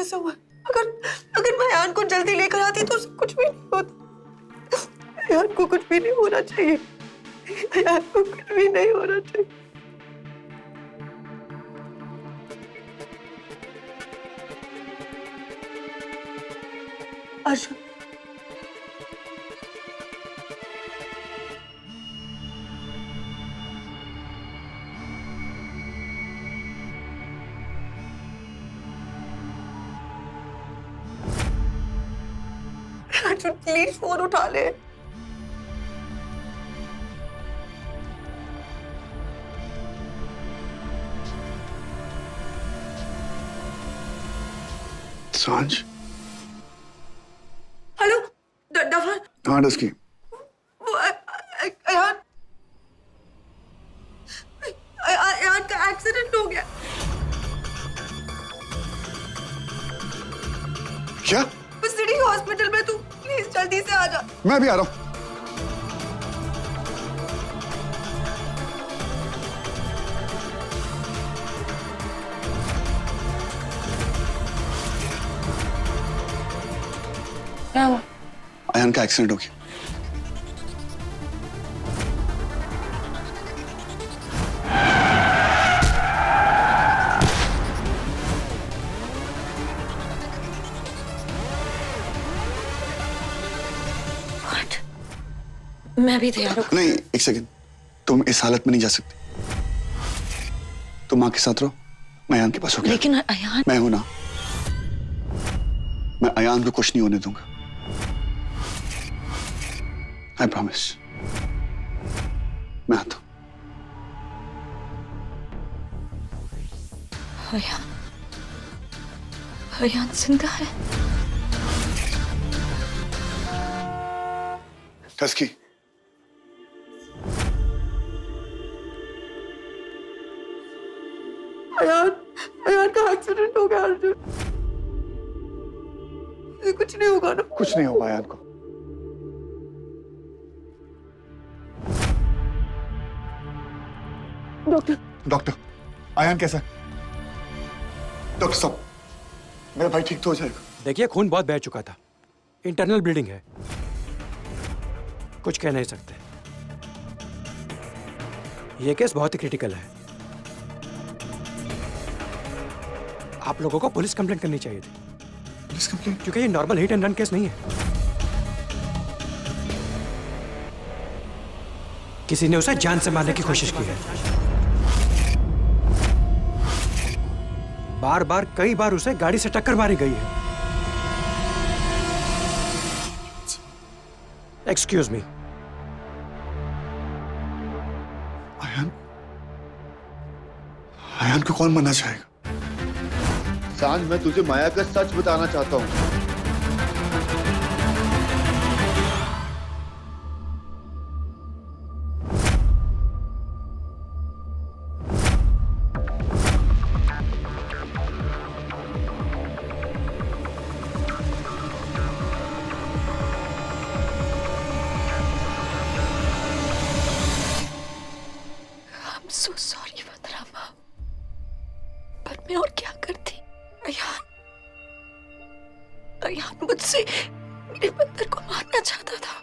वजह से हुआ। अगर अगर मैं अयान को जल्दी लेकर आती तो उसे कुछ भी नहीं होता। अयान को कुछ भी नहीं होना चाहिए। अयान को कुछ भी नहीं होना चाहिए। अर्जुन, अर्जुन प्लीज फोन उठा ले। सांझ। Hello duffer. हाँ डस्की। वो अयान अयान का एक्सीडेंट हो गया। क्या? सिटी हॉस्पिटल में, तू प्लीज जल्दी से आ जा। मैं भी आ रहा हूँ। क्या हुआ? अयान का एक्सीडेंट हो गया। मैं भी तैयार हूँ। नहीं, एक सेकंड। तुम इस हालत में नहीं जा सकती। तुम माँ के साथ रहो, मैं अयान के पास हो गया। लेकिन अयान। मैं हूं ना, मैं अयान को कुछ नहीं होने दूंगा। I promise. मैं आता हूं। अयान, अयान जिंदा है। टस्की, अयान, अयान का एक्सीडेंट हो गया अर्जुन। कुछ नहीं होगा ना? कुछ नहीं होगा अयान को। डॉक्टर, डॉक्टर, अयान कैसा है? डॉक्टर साहब, मेरा भाई ठीक तो हो जाएगा? देखिए, खून बहुत बह चुका था, इंटरनल ब्लीडिंग है, कुछ कह नहीं सकते। ये केस बहुत ही क्रिटिकल है। आप लोगों को पुलिस कंप्लेंट करनी चाहिए थी। Police complaint? क्योंकि ये normal hit and run case नहीं है। किसी ने उसे जान से मारने की कोशिश की है। बार बार कई बार उसे गाड़ी से टक्कर मारी गई है। Excuse me. अयान, अयान को कौन मरना चाहेगा? सांझ, मैं तुझे माया का सच बताना चाहता हूँ। so sorry वदरामा, पर मैं और क्या करती? अयान, अयान मुझसे मेरे बंदर को मारना चाहता था।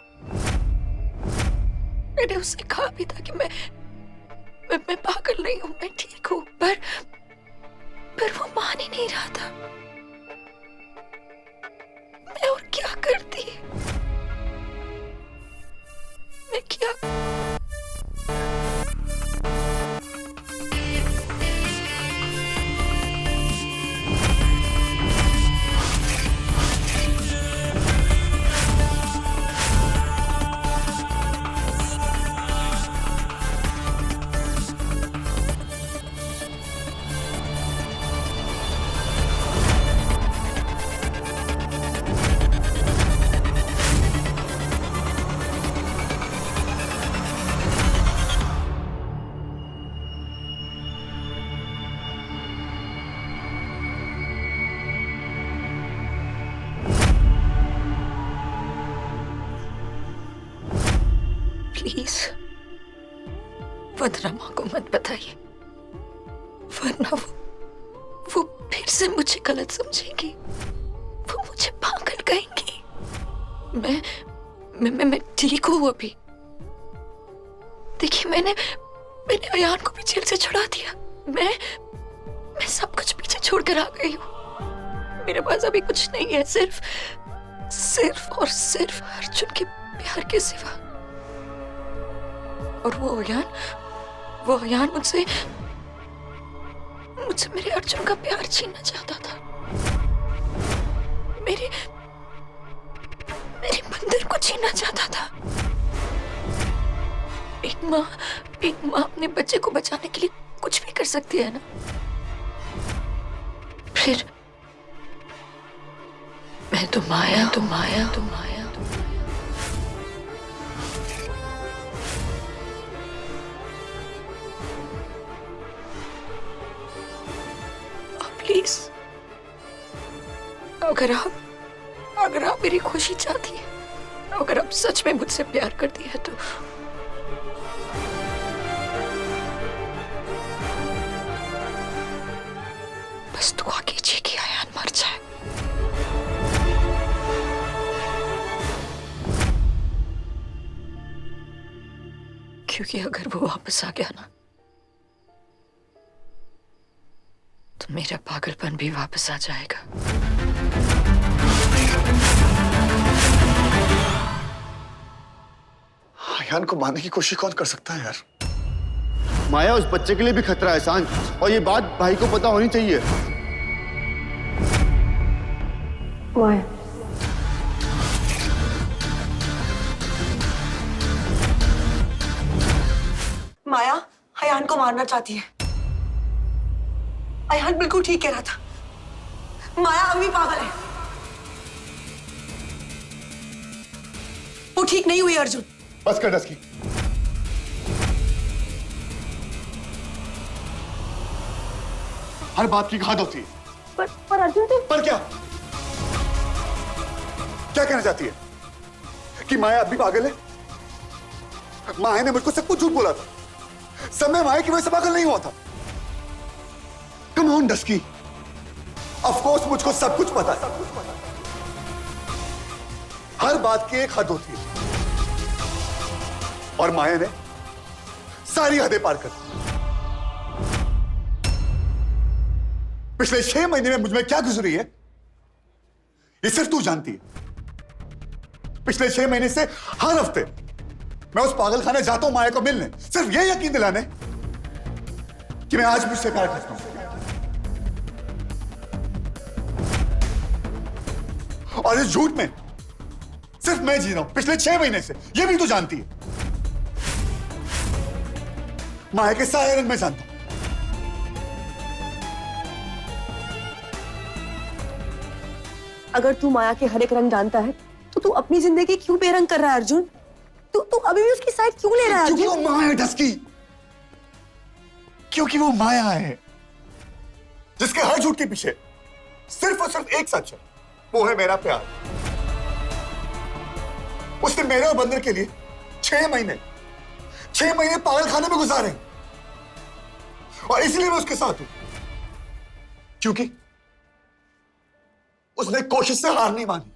मैंने उससे कहा भी था कि मैं पागल नहीं हूं, मैं ठीक हूं, पर वो मान ही नहीं रहा था। मैं और क्या करती? मैं क्या? प्लीज वदरामा को मत बताइए, वरना वो फिर से मुझे गलत समझेंगी, वो मुझे पागल कहेंगी। मैं ठीक हूँ अभी। देखिए मैंने अयान को भी जेल से छुड़ा दिया। मैं सब कुछ पीछे छोड़कर आ गई हूँ। मेरे पास अभी कुछ नहीं है, सिर्फ और सिर्फ अर्जुन के प्यार के सिवा। और वो अयान मुझसे मेरे अर्जुन का प्यार छीनना चाहता था। मेरे मंदिर को छीनना चाहता था। एक माँ अपने बच्चे को बचाने के लिए कुछ भी कर सकती है ना। फिर मैं तो माया। प्लीज, अगर आप मेरी खुशी चाहती है, अगर आप सच में मुझसे प्यार करती है तो बस दुआ कीजिए कि अयान मर जाए। क्योंकि अगर वो वापस आ गया ना तो मेरा पागलपन भी वापस आ जाएगा। अयान को मारने की कोशिश कौन कर सकता है यार? माया उस बच्चे के लिए भी खतरा है सांझ, और ये बात भाई को पता होनी चाहिए। माया अयान को मारना चाहती है। अयान बिल्कुल ठीक कह रहा था। माया अभी पागल है। वो ठीक नहीं हुई अर्जुन। बस कर डस्की। हर बात की हद होती है। पर अर्जुन तो पर क्या कहना चाहती है? कि माया अभी पागल है? माया ने मुझको सब कुछ झूठ बोला था। समय माया की वजह से पागल नहीं हुआ था। Come on dusky, of course मुझको सब कुछ पता है। हर बात की एक हद होती है और माया ने सारी हदें पार कर दी। पिछले 6 महीने में मुझमें क्या गुजरी है ये सिर्फ तू जानती है। पिछले 6 महीने से हर हफ्ते मैं उस पागल खाने जाता हूं माया को मिलने, सिर्फ ये यकीन दिलाने कि मैं आज मुझसे प्यार करता हूं। और इस झूठ में सिर्फ मैं जी रहा हूं पिछले 6 महीने से, ये भी तू जानती है। माया के सारे रंग में जानता हूं। अगर तू माया के हर एक रंग जानता है तो तू अपनी जिंदगी क्यों बेरंग कर रहा है अर्जुन? तू अभी भी उसकी साइड क्यों ले रहा है क्योंकि अर्जुन? वो माया है डस्की, क्योंकि वो माया है जिसके हर झूठ के पीछे सिर्फ और सिर्फ एक सच है, वो है मेरा प्यार। उसने मेरे और बंदर के लिए 6 महीने पागल खाने में गुजारे और इसलिए मैं उसके साथ हूं क्योंकि उसने कोशिश से हार नहीं मानी।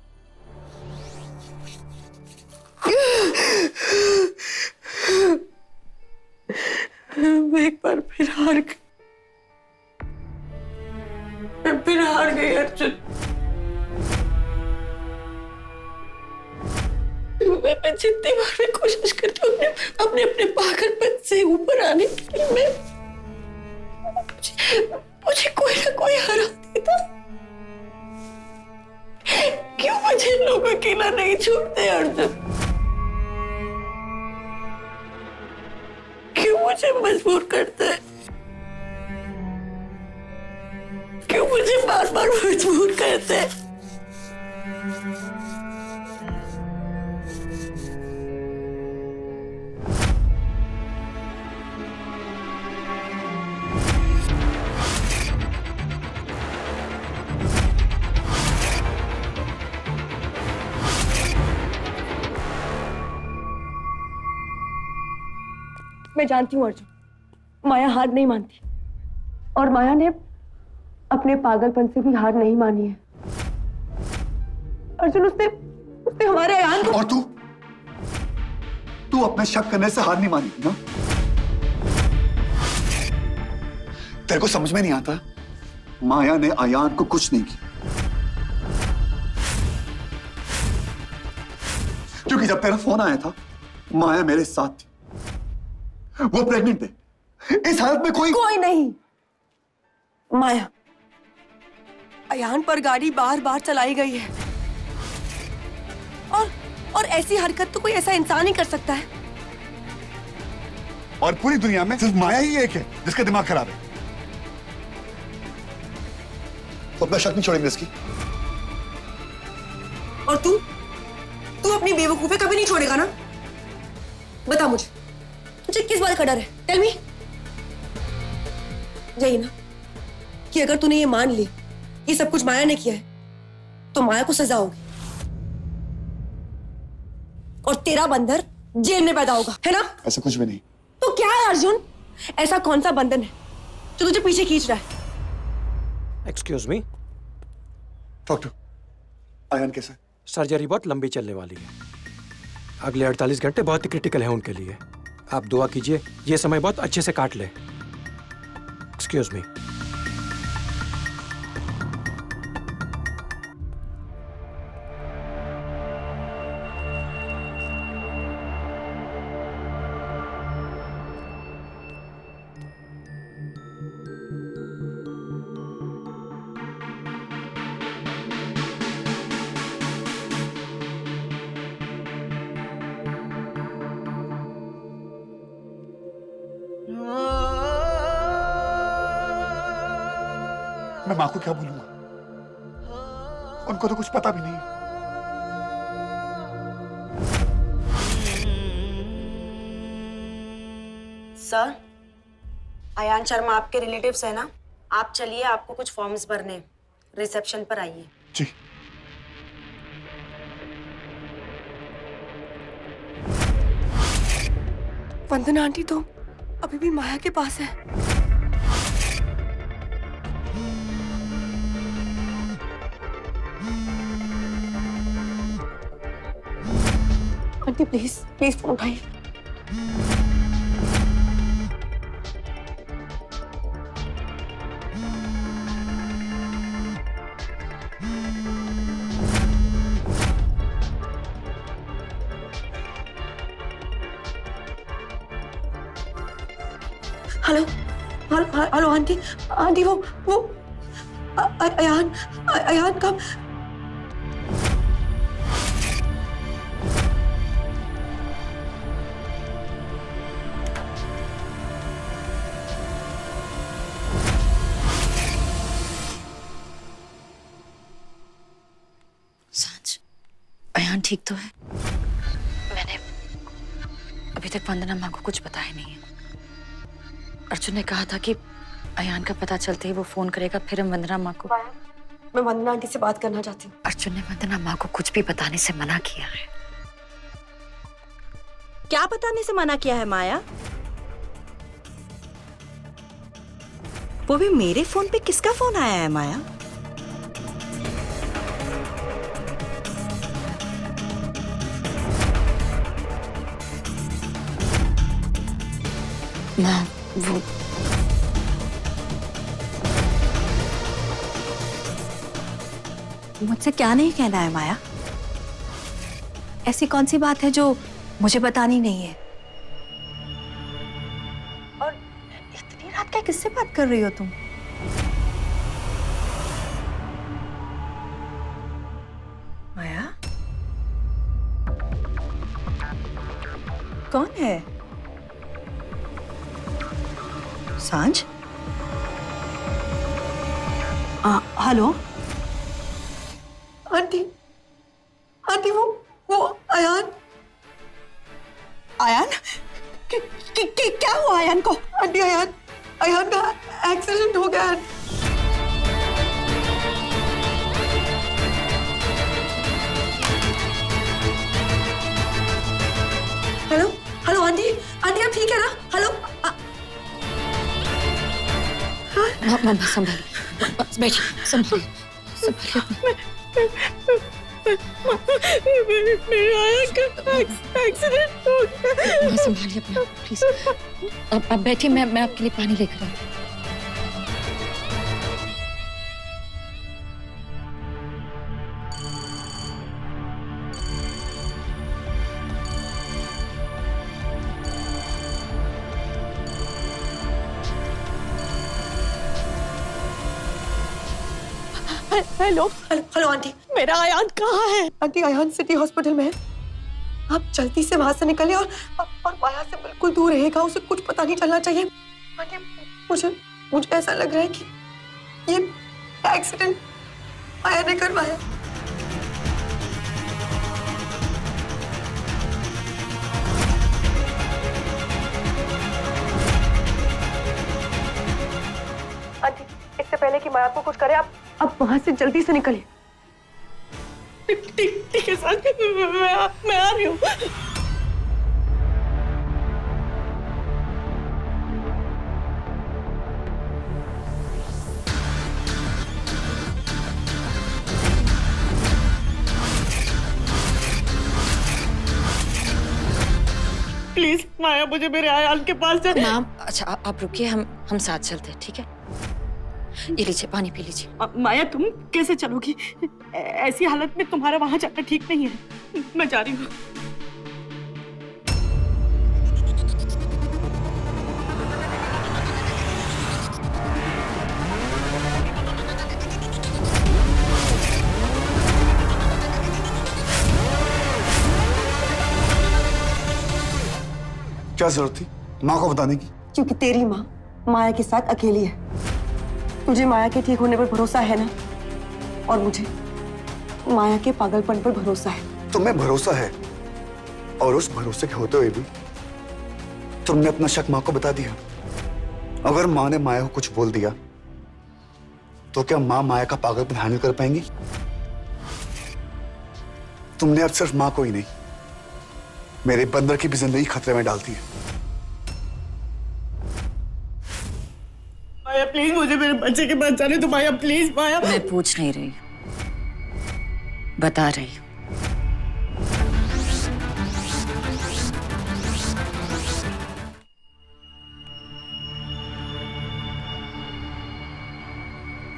मैं एक बार फिर हार गई। मैं फिर हार गई अर्जुन। मैं जितनी बार भी कोशिश करती हूँ अपने पागलपन से ऊपर आने के लिए, मुझे कोई ना कोई हरा देता। क्यों मुझे लोग अकेला नहीं छोड़ते अर्जुन? क्यों मुझे मजबूर करते हैं? क्यों मुझे बार बार मजबूर करते हैं? मैं जानती हूँ अर्जुन, माया हार नहीं मानती और माया ने अपने पागलपन से भी हार नहीं मानी है। अर्जुन, उसने उसने हमारे अयान को। और तू अपने शक करने से हार नहीं मानी ना? तेरे को समझ में नहीं आता, माया ने अयान को कुछ नहीं किया, क्योंकि जब तेरा फोन आया था माया मेरे साथ थी, वो प्रेग्नेंट है। इस हालत में कोई नहीं। माया, अयान पर गाड़ी बार बार चलाई गई है और ऐसी हरकत तो कोई ऐसा इंसान ही कर सकता है। और पूरी दुनिया में सिर्फ माया ही एक है जिसका दिमाग खराब है। तो अपना शक नहीं छोड़ेंगे इसकी। और तू अपनी बेवकूफी कभी नहीं छोड़ेगा ना? बता मुझे किस बात का डर है? Tell me. यही ना कि अगर तूने ये मान ली ये सब कुछ माया ने किया है तो माया को सजा होगी और तेरा बंधन जेल में पैदा होगा, है ना? ऐसा कुछ भी नहीं। तो क्या है अर्जुन? ऐसा कौन सा बंधन है जो तुझे पीछे खींच रहा है? एक्सक्यूज मी, डॉक्टर, अयान कैसा है? सर्जरी बहुत लंबी चलने वाली है। अगले 48 घंटे बहुत ही क्रिटिकल है उनके लिए। आप दुआ कीजिए ये समय बहुत अच्छे से काट ले। Excuse me. मैं मां को क्या बोलूंगा? उनको तो कुछ पता भी नहीं। सर, अयान शर्मा आपके रिलेटिव्स है ना? आप चलिए, आपको कुछ फॉर्म्स भरने हैं। रिसेप्शन पर आइए। जी। वंदना आंटी तो अभी भी माया के पास है। आंटी प्लीज प्लीज फोन उठाइए। हेलो हेलो आंटी आंटी वो अयान कब? सांच, अयान ठीक तो है? मैंने अभी तक वंदना माँ को कुछ बताया नहीं है। अर्जुन ने कहा था कि अयान का पता चलते ही वो फोन करेगा, फिर हम वंदना माँ को। मैं वंदना आंटी से बात करना चाहती हूँ। अर्जुन ने वंदना माँ को कुछ भी बताने से मना किया है। क्या बताने से मना किया है माया? वो भी मेरे फोन पे किसका फोन आया है माया? माँ, वो मुझसे क्या नहीं कहना है माया? ऐसी कौन सी बात है जो मुझे बतानी नहीं है? और इतनी रात क्या किससे बात कर रही हो तुम? माया, कौन है? सांझ? हेलो आंटी आंटी वो अयान क्या हुआ अयान को? आंटी अयान का एक्सीडेंट हो गया है। हेलो हेलो आंटी आप ठीक है ना? हेलो माँ संभाल, बैठिए, संभालिए संभालिए। मेरे आया का एक्सीडेंट हो गया। माँ संभालिए अपना प्लीज। अब बैठिए, मैं आपके लिए पानी लेकर आऊँ। हेलो हेलो आंटी, मेरा आयान कहाँ है? आंटी आयान सिटी हॉस्पिटल में है। आप जल्दी से वहां से निकलिए और माया से बिल्कुल दूर रहेगा, उसे कुछ पता नहीं चलना चाहिए। आंटी मुझे ऐसा लग रहा है कि ये एक्सीडेंट माया ने करवाया। आंटी इससे पहले कि माया को कुछ करे, आप वहां से जल्दी से निकलिए। ठीक है सर, मैं आ रही हूँ। प्लीज माया, मुझे मेरे आयान के पास जा। मैम अच्छा आप रुकिए, हम साथ चलते हैं, ठीक है? ये लीजिए, पानी पी लीजिए। माया तुम कैसे चलोगी? ऐसी हालत में तुम्हारा वहां जाना ठीक नहीं है। मैं जा रही हूँ। क्या जरूरत थी माँ को बताने की? क्योंकि तेरी माँ माया के साथ अकेली है। तुझे माया के ठीक होने पर भरोसा है ना? और मुझे माया के पागलपन पर भरोसा है। तुम्हें भरोसा है, और उस भरोसे के होते हुए भी तुमने अपना शक माँ को बता दिया। अगर माँ ने माया को कुछ बोल दिया तो क्या माँ माया का पागलपन हैंडल कर पाएंगी? तुमने अब सिर्फ माँ को ही नहीं, मेरे बंदर की भी जिंदगी खतरे में डालती है। माया प्लीज मुझे मेरे बच्चे के पास जाने दो। माया प्लीज। माया मैं पूछ नहीं रही, बता रही हूँ।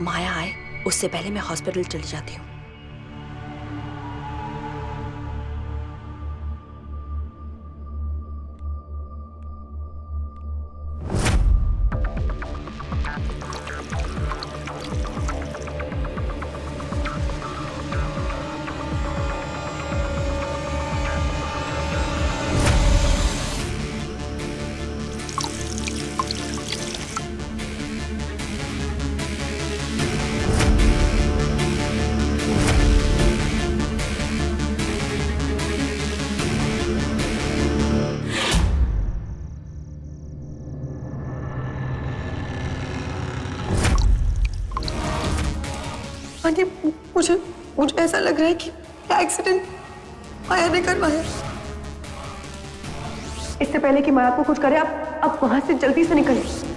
माया आए उससे पहले मैं हॉस्पिटल चली जाती हूँ। आंटी मुझे ऐसा लग रहा है कि एक्सीडेंट माया ने करवाया। इससे पहले कि माया को कुछ करे, आप वहां से जल्दी से निकलिए।